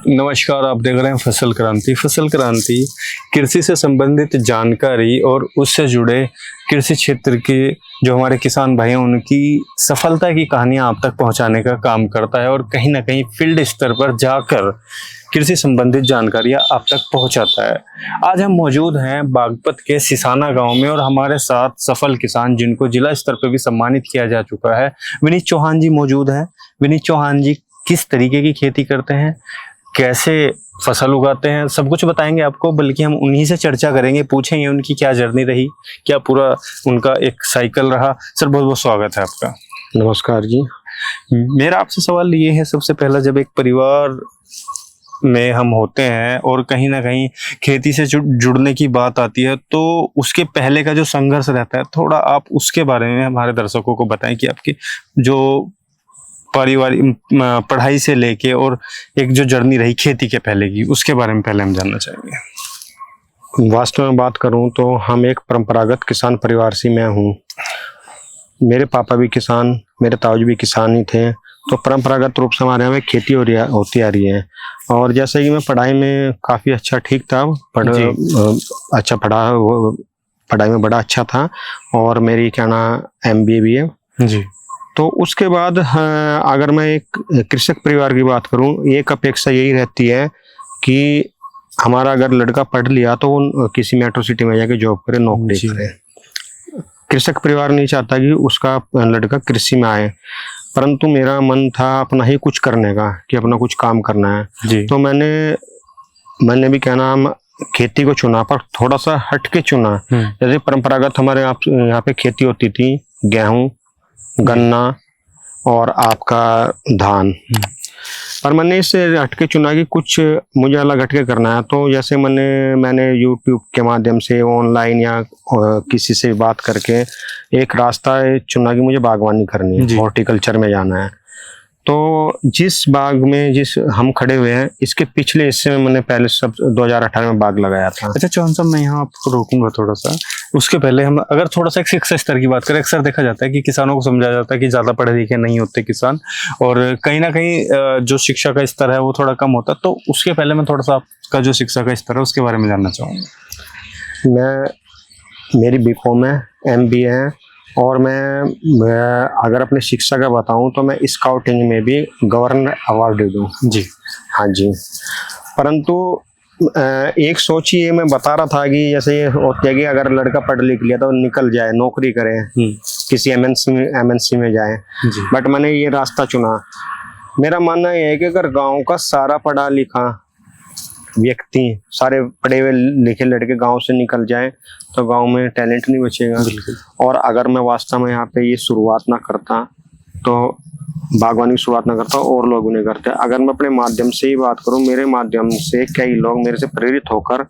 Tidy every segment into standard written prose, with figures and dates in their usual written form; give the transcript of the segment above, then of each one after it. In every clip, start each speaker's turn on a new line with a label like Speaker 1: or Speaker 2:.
Speaker 1: नमस्कार, आप देख रहे हैं फसल क्रांति। फसल क्रांति कृषि से संबंधित जानकारी और उससे जुड़े कृषि क्षेत्र के जो हमारे किसान भाई हैं उनकी सफलता की कहानियां आप तक पहुंचाने का काम करता है और कहीं ना कहीं फील्ड स्तर पर जाकर कृषि संबंधित जानकारियां आप तक पहुंचाता है। आज हम मौजूद हैं बागपत के सिसाना गांव में और हमारे साथ सफल किसान जिनको जिला स्तर पर भी सम्मानित किया जा चुका है, विनीत चौहान जी मौजूद हैं। विनीत चौहान जी किस तरीके की खेती करते हैं, कैसे फसल उगाते हैं, सब कुछ बताएंगे आपको। बल्कि हम उन्हीं से चर्चा करेंगे, पूछेंगे उनकी क्या जर्नी रही, क्या पूरा उनका एक साइकिल रहा। सर बहुत बहुत स्वागत है आपका।
Speaker 2: नमस्कार जी।
Speaker 1: मेरा आपसे सवाल ये है, सबसे पहला, जब एक परिवार में हम होते हैं और कहीं ना कहीं खेती से जुड़ने की बात आती है तो उसके पहले का जो संघर्ष रहता है, थोड़ा आप उसके बारे में हमारे दर्शकों को बताएं कि आपकी जो पारिवारिक पढ़ाई से लेके और एक जो जर्नी रही खेती के पहले की, उसके बारे में पहले हम जानना चाहेंगे।
Speaker 2: वास्तव में बात करूं तो हम एक परंपरागत किसान परिवार से मैं हूं। मेरे पापा भी किसान, मेरे ताऊजी भी किसान ही थे, तो परंपरागत रूप से हमारे यहाँ में खेती होती आ रही है। और जैसे कि मैं पढ़ाई में काफ़ी अच्छा ठीक था, अच्छा पढ़ाई में बड़ा अच्छा था और मेरी क्या ना MBA भी है
Speaker 1: जी।
Speaker 2: तो उसके बाद अगर मैं एक कृषक परिवार की बात करूं, एक अपेक्षा यही रहती है कि हमारा अगर लड़का पढ़ लिया तो वो किसी मेट्रो सिटी में जाके जॉब करे, नौकरी करे। कृषक परिवार नहीं चाहता कि उसका लड़का कृषि में आए, परंतु मेरा मन था अपना ही कुछ करने का, कि अपना कुछ काम करना है जी। तो मैंने भी क्या नाम खेती को चुना, पर थोड़ा सा हट के चुना। जैसे परंपरागत हमारे यहाँ पे खेती होती थी, गेहूं, गन्ना और आपका धान, पर मैंने इससे हटके चुना कि कुछ मुझे अलग हटके करना है। तो जैसे मैंने YouTube के माध्यम से ऑनलाइन या किसी से बात करके एक रास्ता चुना कि मुझे बागवानी करनी है, हॉर्टिकल्चर में जाना है। तो जिस बाग में हम खड़े हुए हैं, इसके पिछले हिस्से में मैंने पहले 2018 में बाग लगाया था।
Speaker 1: अच्छा चौहान साहब, मैं यहाँ आपको रोकूंगा थोड़ा सा। उसके पहले हम अगर थोड़ा सा शिक्षा स्तर की बात करें, अक्सर देखा जाता है कि किसानों को समझा जाता है कि ज्यादा पढ़े लिखे नहीं होते किसान, और कहीं ना कहीं जो शिक्षा का स्तर है वो थोड़ा कम होता है। तो उसके पहले मैं थोड़ा सा आपका जो शिक्षा का स्तर है उसके बारे में जानना चाहूँगा।
Speaker 2: मेरी BCom है, MBA है, और मैं अगर अपनी शिक्षा का बताऊं तो मैं स्काउटिंग में भी गवर्नर अवार्ड हूँ
Speaker 1: जी।
Speaker 2: हाँ जी। परंतु एक सोच ये मैं बता रहा था कि जैसे ये होती है कि अगर लड़का पढ़ लिख लिया तो निकल जाए, नौकरी करे, किसी MNC में जाए, बट मैंने ये रास्ता चुना। मेरा मानना ये है कि अगर गांव का सारा पढ़ा लिखा व्यक्ति, सारे पढ़े हुए लिखे लड़के गांव से निकल जाएं तो गांव में टैलेंट नहीं बचेगा। और अगर मैं वास्तव में यहाँ पे ये शुरुआत ना करता, तो बागवानी की शुरुआत ना करता, और लोग नहीं करते। अगर मैं अपने माध्यम से ही बात करूं, मेरे माध्यम से कई लोग मेरे से प्रेरित होकर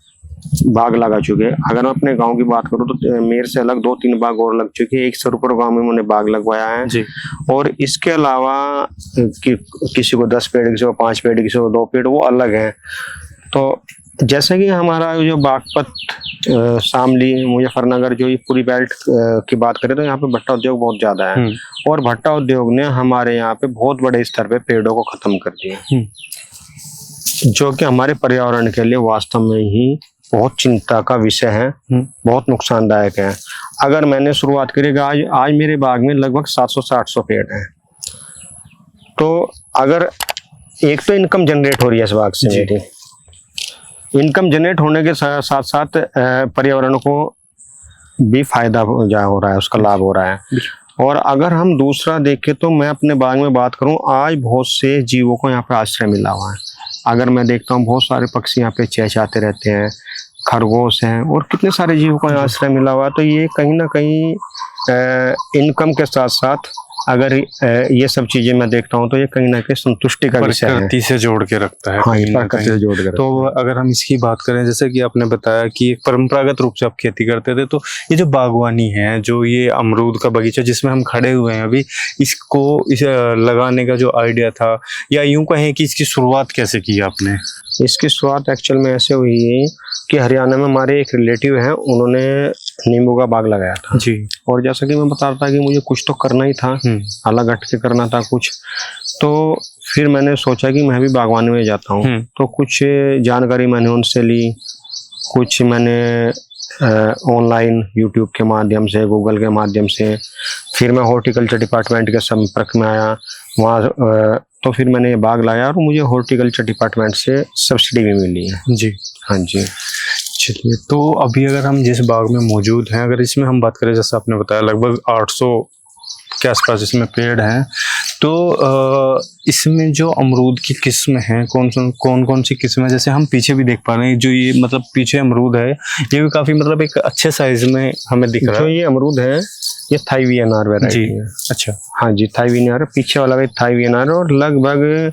Speaker 2: बाग लगा चुके हैं। अगर मैं अपने गांव की बात करूं तो मेरे से अलग 2-3 बाग और लग चुके हैं। एक सरुपुर गांव में मैंने बाग लगवाया है जी। और इसके अलावा किसी को 10 पेड़, किसी को 5 पेड़, किसी को 2 पेड़, वो अलग है। तो जैसे कि हमारा जो बागपत, शामली, मुजफ्फरनगर, जो ये पूरी बेल्ट की बात करें तो यहाँ पे भट्टा उद्योग बहुत ज्यादा है, और भट्टा उद्योग ने हमारे यहाँ पे बहुत बड़े स्तर पे पेड़ों को खत्म कर दिया, जो कि हमारे पर्यावरण के लिए वास्तव में ही बहुत चिंता का विषय है, बहुत नुकसानदायक है। अगर मैंने शुरुआत करेगा, आज मेरे बाग में लगभग 700 से 800 पेड़ हैं। तो अगर एक तो इनकम जनरेट हो रही है इस बाग से, मेरी इनकम जनरेट होने के साथ साथ पर्यावरण को भी फायदा हो रहा है, उसका लाभ हो रहा है। और अगर हम दूसरा देखें तो मैं अपने बाग में बात करूं, आज बहुत से जीवों को यहाँ पे आश्रय मिला हुआ है। अगर मैं देखता हूँ बहुत सारे पक्षी यहाँ पे चहचहाते रहते हैं, खरगोश हैं, और कितने सारे जीवों को यहाँ आश्रय मिला हुआ है। तो ये कहीं ना कहीं इनकम के साथ साथ अगर ये सब चीजें मैं देखता हूँ तो ये कहीं ना कहीं संतुष्टि का विषय है,
Speaker 1: प्रकृति से जोड़ के रखता है।
Speaker 2: हाँ, प्रकृति से जोड़ के।
Speaker 1: तो अगर हम इसकी बात करें, जैसे कि आपने बताया कि परंपरागत रूप से आप खेती करते थे, तो ये जो बागवानी है, जो ये अमरूद का बगीचा जिसमें हम खड़े हुए हैं अभी, इसे लगाने का जो आइडिया था, या यूं कहें कि इसकी शुरुआत कैसे की आपने?
Speaker 2: इसकी शुरुआत एक्चुअल में ऐसे हुई है कि हरियाणा में हमारे एक रिलेटिव हैं, उन्होंने नींबू का बाग लगाया था जी। और जैसा कि मैं बता रहा था कि मुझे कुछ तो करना ही था, अलग हट के करना था कुछ। तो फिर मैंने सोचा कि मैं भी बागवानी में जाता हूँ। तो कुछ जानकारी मैंने उनसे ली, कुछ मैंने ऑनलाइन यूट्यूब के माध्यम से, गूगल के माध्यम से, फिर मैं हॉर्टिकल्चर डिपार्टमेंट के संपर्क में आया वहाँ। तो फिर मैंने ये बाग लाया और मुझे हॉर्टिकल्चर डिपार्टमेंट से सब्सिडी भी मिली है।
Speaker 1: जी,
Speaker 2: हाँ जी।
Speaker 1: चलिए, तो अभी अगर हम जिस बाग में मौजूद हैं, अगर इसमें हम बात करें, जैसे आपने बताया लगभग 800 के आसपास इसमें पेड़ हैं, तो इसमें जो अमरूद की किस्म हैं, कौन कौन सी किस्म है? जैसे हम पीछे भी देख पा रहे हैं, जो ये मतलब पीछे अमरूद है, ये भी काफी मतलब एक अच्छे साइज में हमें दिख रहा है।
Speaker 2: जो ये अमरूद है ये थाई वीएनआर वैरायटी है।
Speaker 1: अच्छा,
Speaker 2: हाँ जी, थाई वीएनआर, पीछे वाला भी थाई वीएनआर, और लगभग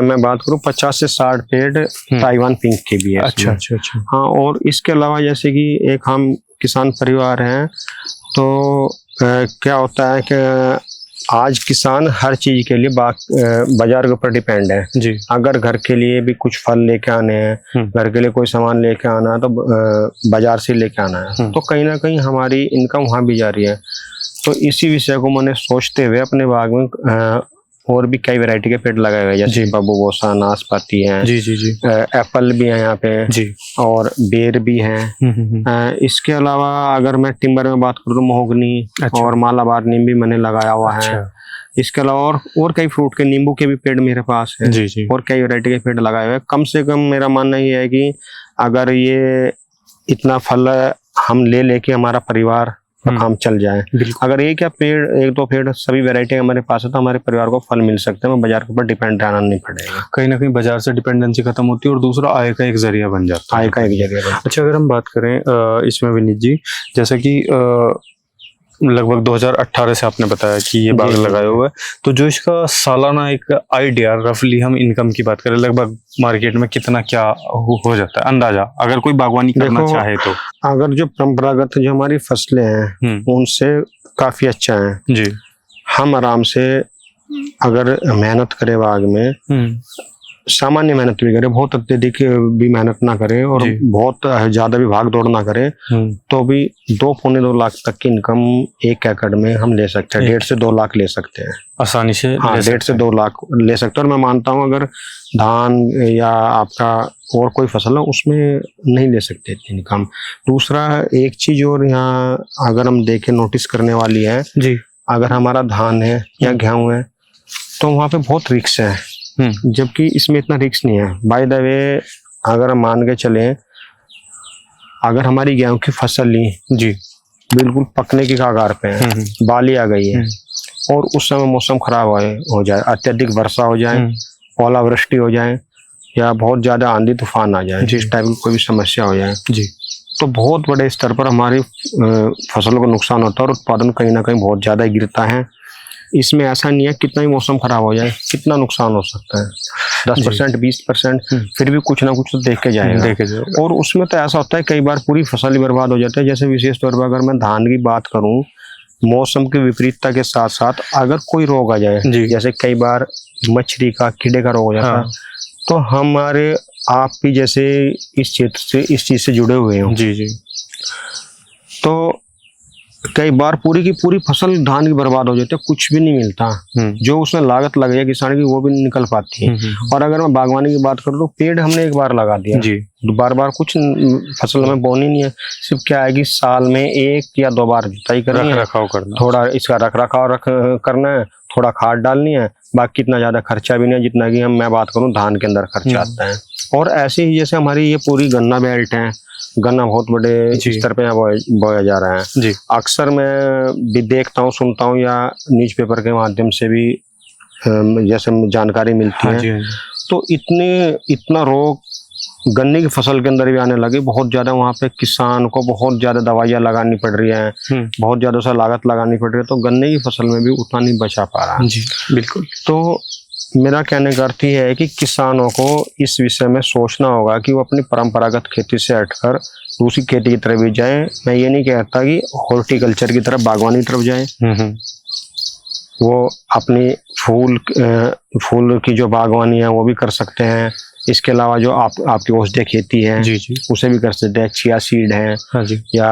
Speaker 2: मैं बात करूँ 50 से 60 पेड़ ताइवान पिंक के भी है।
Speaker 1: अच्छा अच्छा अच्छा।
Speaker 2: हाँ, और इसके अलावा जैसे कि एक हम किसान परिवार हैं, तो क्या होता है कि आज किसान हर चीज के लिए बाजार के ऊपर डिपेंड है
Speaker 1: जी।
Speaker 2: अगर घर के लिए भी कुछ फल लेके आने हैं, घर के लिए कोई सामान लेके आना है, तो बाजार से लेके आना है, तो कहीं ना कहीं हमारी इनकम वहाँ भी जा रही है। तो इसी विषय को मैंने सोचते हुए अपने बाग में और भी कई वैरायटी के पेड़ लगाए हुए, जैसे बबूगोसा, नाशपाती है,
Speaker 1: जी जी जी,
Speaker 2: एप्पल भी है यहाँ पे जी, और बेर भी है। इसके अलावा अगर मैं टिम्बर में बात करूँ तो महोगनी और मालाबार नीम भी मैंने लगाया हुआ है। इसके अलावा और कई फ्रूट के, नींबू के भी पेड़ मेरे पास है जी जी, और कई वैरायटी के पेड़ लगाए हुए। कम से कम मेरा मानना ये है कि अगर ये इतना फल हम लेके हमारा परिवार काम चल जाए, अगर एक दो पेड़ सभी वैरायटी हमारे पास है, तो हमारे परिवार को फल मिल सकते हैं, बाजार के ऊपर डिपेंड रहना नहीं पड़ेगा।
Speaker 1: कहीं ना कहीं बाजार से डिपेंडेंसी खत्म होती है और दूसरा आय का एक जरिया बन जाता है।
Speaker 2: आय का एक जरिया।
Speaker 1: अच्छा, अगर हम बात करें इसमें विनीत जी, जैसा कि लगभग 2018 से आपने बताया कि ये बाग लगाया हुआ है, तो जो इसका सालाना एक आइडिया, रफली हम इनकम की बात करें, लगभग मार्केट में कितना क्या हो जाता है अंदाजा, अगर कोई बागवानी करना चाहे तो?
Speaker 2: अगर जो परंपरागत जो हमारी फसलें हैं उनसे काफी अच्छा है जी। हम आराम से अगर मेहनत करें बाग में, सामान्य मेहनत भी करे, बहुत अत्यधिक भी मेहनत ना करे और बहुत ज्यादा भी भाग दौड़ ना करे, तो भी 2-2.25 लाख तक की इनकम 1 एकड़ में हम ले सकते हैं। 1.5 से 2 लाख ले सकते हैं
Speaker 1: आसानी से।
Speaker 2: हाँ, 1.5 से 2 लाख ले सकते हैं। और मैं मानता हूँ अगर धान या आपका और कोई फसल है उसमें नहीं ले सकते इनकम। दूसरा एक चीज और यहाँ अगर हम देखें नोटिस करने वाली है जी, अगर हमारा धान है या गेहूं है तो वहाँ पे बहुत रिस्क है, जबकि इसमें इतना रिस्क नहीं है। बाय द वे अगर हम मान के चले, अगर हमारी गेहूं की फसल ली जी बिल्कुल पकने की कगार पे है, बाली आ गई है, और उस समय मौसम खराब हो जाए, अत्यधिक वर्षा हो जाए, ओलावृष्टि हो जाए, या बहुत ज्यादा आंधी तूफान आ जाए, जिस टाइप की कोई भी समस्या हो जाए जी, तो बहुत बड़े स्तर पर हमारी फसल को नुकसान होता है और उत्पादन कहीं ना कहीं बहुत ज्यादा गिरता है। इसमें ऐसा नहीं है कितना ही मौसम खराब हो जाए कितना नुकसान हो सकता है, 10% 20%, फिर भी कुछ ना कुछ तो देख के जाएगा। और उसमें तो ऐसा होता है कई बार पूरी फसल ही बर्बाद हो जाती है। जैसे विशेष तौर पर अगर मैं धान की बात करूं, मौसम की विपरीतता के साथ साथ अगर कोई रोग आ जाए, जैसे कई बार मच्छरी का, कीड़े का रोग हो जाता है, तो हमारे आप भी जैसे इस क्षेत्र से, इस चीज से जुड़े हुए हो जी जी, तो कई बार पूरी की पूरी फसल धान की बर्बाद हो जाती है, कुछ भी नहीं मिलता, जो उसमें लागत लग जाए किसान की वो भी नहीं निकल पाती है। और अगर मैं बागवानी की बात करूँ तो पेड़ हमने एक बार लगा दिया जी, बार बार कुछ फसल में बोनी नहीं है, सिर्फ क्या है कि साल में 1 या 2 बार जुताई करनी है, रखरखाव करना, थोड़ा इसका रखरखाव करना है, थोड़ा खाद डालनी है, बाकी इतना ज्यादा खर्चा भी नहीं है जितना कि मैं बात करूँ धान के अंदर खर्चा आता है। और ऐसे ही जैसे हमारी ये पूरी गन्ना बेल्ट है, गन्ना बहुत बड़े स्तर पे बोया जा रहा है जी। अक्सर मैं भी देखता हूँ, सुनता हूँ, या न्यूज़पेपर के माध्यम से भी जैसे जानकारी मिलती है, तो इतना रोग गन्ने की फसल के अंदर भी आने लगे, बहुत ज्यादा वहाँ पे किसान को बहुत ज्यादा दवाइयाँ लगानी पड़ रही है, बहुत ज्यादा सा लागत लगानी पड़ रही है, तो गन्ने की फसल में भी उतना नहीं बचा पा रहा जी। बिल्कुल। तो मेरा कहने का अर्थ यह है कि किसानों को इस विषय में सोचना होगा कि वो अपनी परंपरागत खेती से हटकर दूसरी खेती की तरफ भी जाएं। मैं ये नहीं कहता कि हॉर्टिकल्चर की तरफ, बागवानी की तरफ जाएं, वो अपनी फूल की जो बागवानी है वो भी कर सकते हैं। इसके अलावा जो आपकी औषधीय खेती है जी जी, उसे भी कर सकते हैं। चिया सीड है हाँ जी, या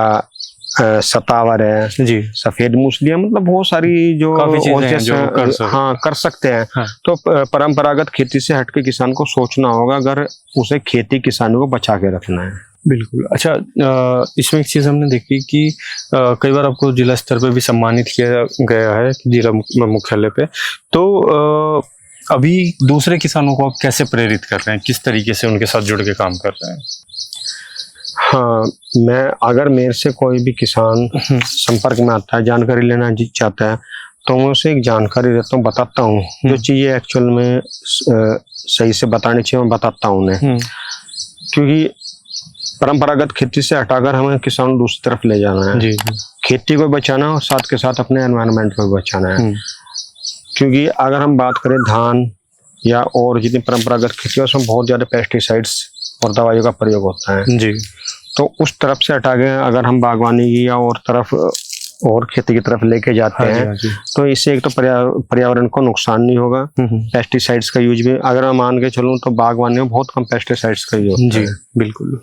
Speaker 2: सतावर है
Speaker 1: जी,
Speaker 2: सफेद मूसली है, मतलब बहुत सारी जो
Speaker 1: काफी चीजें हैं
Speaker 2: औचस
Speaker 1: जो
Speaker 2: हैं,
Speaker 1: कर सकते हैं।
Speaker 2: हाँ कर सकते हैं।
Speaker 1: हाँ।
Speaker 2: तो परंपरागत खेती से हटके किसान को सोचना होगा अगर उसे खेती किसानी को बचा के रखना है।
Speaker 1: बिल्कुल। अच्छा, इसमें एक चीज़ हमने देखी कि कई बार आपको जिला स्तर पे भी सम्मानित किया गया है जिला मुख्यालय पे, तो अभी दूसरे किसानों को आप कैसे प्रेरित कर रहे हैं, किस तरीके से उनके साथ जुड़ के काम कर रहे हैं?
Speaker 2: हाँ, मैं अगर मेरे से कोई भी किसान संपर्क में आता है, जानकारी लेना चाहता है, तो मैं उसे एक जानकारी देता हूँ, बताता हूँ जो चीज़ें एक्चुअल में सही से बतानी चाहिए, मैं बताता हूँ उन्हें। क्योंकि परंपरागत खेती से हटाकर हमें किसान दूसरी तरफ ले जाना है।
Speaker 1: जी,
Speaker 2: खेती को बचाना और साथ के साथ अपने एनवायरनमेंट को भी बचाना है। क्योंकि अगर हम बात करें धान या और जितनी परंपरागत खेती है उसमें बहुत ज़्यादा पेस्टिसाइड्स और दवाइयों का प्रयोग होता है
Speaker 1: जी,
Speaker 2: तो उस तरफ से हटा के अगर हम बागवानी की या और तरफ और खेती की तरफ लेके जाते हैं
Speaker 1: हाँ जी।
Speaker 2: तो इससे एक तो पर्यावरण को नुकसान नहीं होगा। पेस्टिसाइड्स का यूज भी अगर मैं मान के चलूँ तो बागवानी में बहुत कम पेस्टिसाइड्स का यूज होता है।
Speaker 1: बिल्कुल।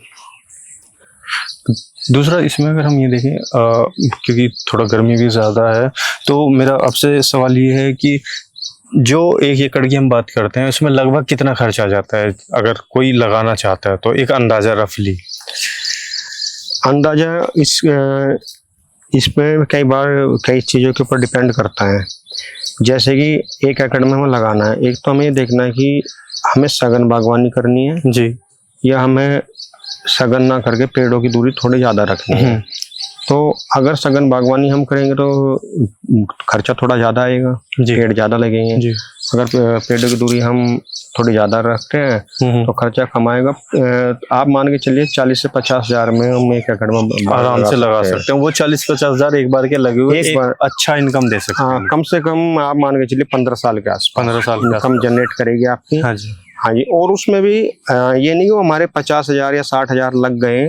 Speaker 1: दूसरा इसमें अगर हम ये देखें, क्योंकि थोड़ा गर्मी भी ज़्यादा है, तो मेरा आपसे सवाल ये है कि जो 1 एकड़ की हम बात करते हैं उसमें लगभग कितना खर्च आ जाता है अगर कोई लगाना चाहता है, तो एक अंदाजा रफली
Speaker 2: अंदाजा इसमें कई बार कई चीज़ों के ऊपर डिपेंड करता है। जैसे कि 1 एकड़ में हमें लगाना है, एक तो हमें ये देखना है कि हमें सघन बागवानी करनी है
Speaker 1: जी,
Speaker 2: या हमें सघन ना करके पेड़ों की दूरी थोड़ी ज़्यादा रखनी है। तो अगर सघन बागवानी हम करेंगे तो खर्चा थोड़ा ज़्यादा आएगा, पेड़ ज़्यादा लगेंगे जी। अगर पेड़ों की दूरी हम थोड़ी ज़्यादा रखते हैं तो खर्चा कम आएगा। आप मान के चलिए 40 से 50 हज़ार में हम 1 एकड़ में
Speaker 1: आराम से लगा सकते हैं। वो 40-50 हज़ार एक बार के लगे हुए एक बार अच्छा इनकम दे सकते हैं।
Speaker 2: हाँ, कम से कम आप मान के चलिए 15 साल के आसपास
Speaker 1: 15 साल
Speaker 2: इनकम जनरेट करेगी आपकी।
Speaker 1: हाँ जी,
Speaker 2: हाँ जी। और उसमें भी ये नहीं कि हमारे 50 हज़ार या 60 हज़ार लग गए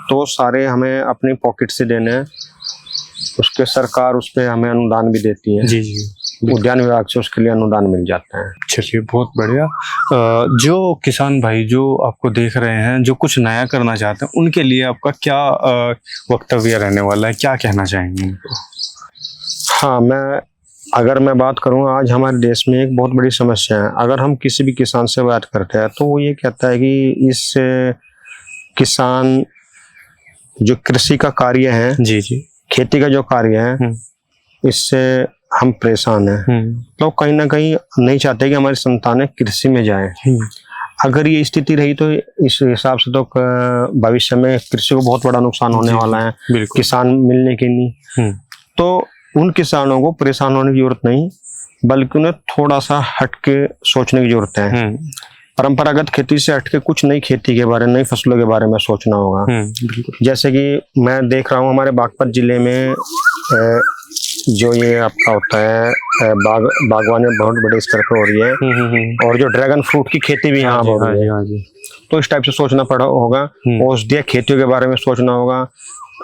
Speaker 2: तो सारे हमें अपनी पॉकेट से देने हैं, उसके सरकार उस पर हमें अनुदान भी देती है।
Speaker 1: जी जी,
Speaker 2: उद्यान विभाग से उसके लिए अनुदान मिल जाता है।
Speaker 1: चलिए बहुत बढ़िया। जो किसान भाई जो आपको देख रहे हैं, जो कुछ नया करना चाहते हैं, उनके लिए आपका क्या वक्तव्य रहने वाला है, क्या कहना चाहेंगे उनको?
Speaker 2: हाँ, अगर मैं बात करूँ, आज हमारे देश में एक बहुत बड़ी समस्या है। अगर हम किसी भी किसान से बात करते हैं तो वो ये कहता है कि इस किसान जो कृषि का कार्य है, जी जी, खेती का जो कार्य है, इससे हम परेशान हैं। तो कहीं ना कहीं नहीं चाहते कि हमारी संतानें कृषि में जाएं। अगर ये स्थिति रही तो इस हिसाब से तो भविष्य में कृषि को बहुत बड़ा नुकसान होने वाला है, किसान मिलने के नहीं। तो उन किसानों को परेशान होने की जरूरत नहीं, बल्कि उन्हें थोड़ा सा हटके सोचने की जरूरत है। परंपरागत खेती से हटके कुछ नई खेती के बारे में, नई फसलों के बारे में सोचना होगा। जैसे कि मैं देख रहा हूँ हमारे बागपत जिले में जो ये आपका होता है बागवानी बहुत बड़े स्तर पर हो रही है, और जो ड्रैगन फ्रूट की खेती भी यहाँ हो रही है। तो इस टाइप से सोचना पड़ा होगा। औषधीय खेतियों के बारे में सोचना होगा,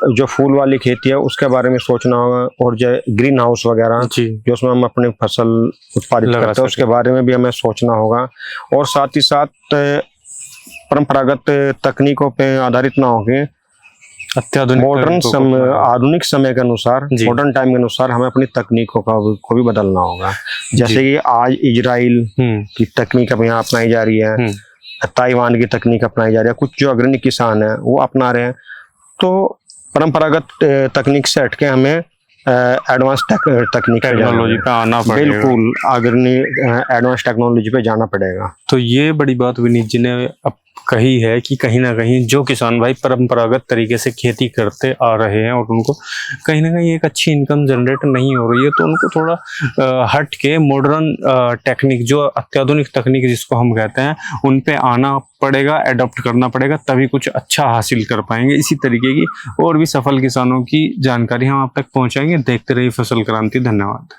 Speaker 2: जो फूल वाली खेती है उसके बारे में सोचना होगा, और जो ग्रीन हाउस वगैरह जो उसमें हम अपनी फसल उत्पादित करते हैं उसके बारे में भी हमें सोचना होगा। और साथ ही साथ परंपरागत तकनीकों पे आधारित ना होके अत्याधुनिक आधुनिक समय के अनुसार, मॉडर्न टाइम के अनुसार हमें अपनी तकनीकों को भी बदलना होगा। जैसे कि आज इजराइल की तकनीक अब यहाँ अपनाई जा रही है, ताइवान की तकनीक अपनाई जा रही है, कुछ जो अग्रणी किसान है वो अपना रहे हैं। तो परंपरागत तकनीक से हटके हमें एडवांस तकनीक टेक्नोलॉजी पे आना पड़ेगा। बिल्कुल, अग्रणी एडवांस टेक्नोलॉजी पे जाना पड़ेगा।
Speaker 1: तो ये बड़ी बात विनीत जी ने अब कही है कि कहीं ना कहीं जो किसान भाई परंपरागत तरीके से खेती करते आ रहे हैं और उनको कहीं ना कहीं एक अच्छी इनकम जनरेट नहीं हो रही है, तो उनको थोड़ा हट के मॉडर्न टेक्निक, जो अत्याधुनिक तकनीक जिसको हम कहते हैं, उन पे आना पड़ेगा, एडॉप्ट करना पड़ेगा, तभी कुछ अच्छा हासिल कर पाएंगे। इसी तरीके की और भी सफल किसानों की जानकारी हम आप तक पहुंचाएंगे। देखते रहिए फसल क्रांति। धन्यवाद।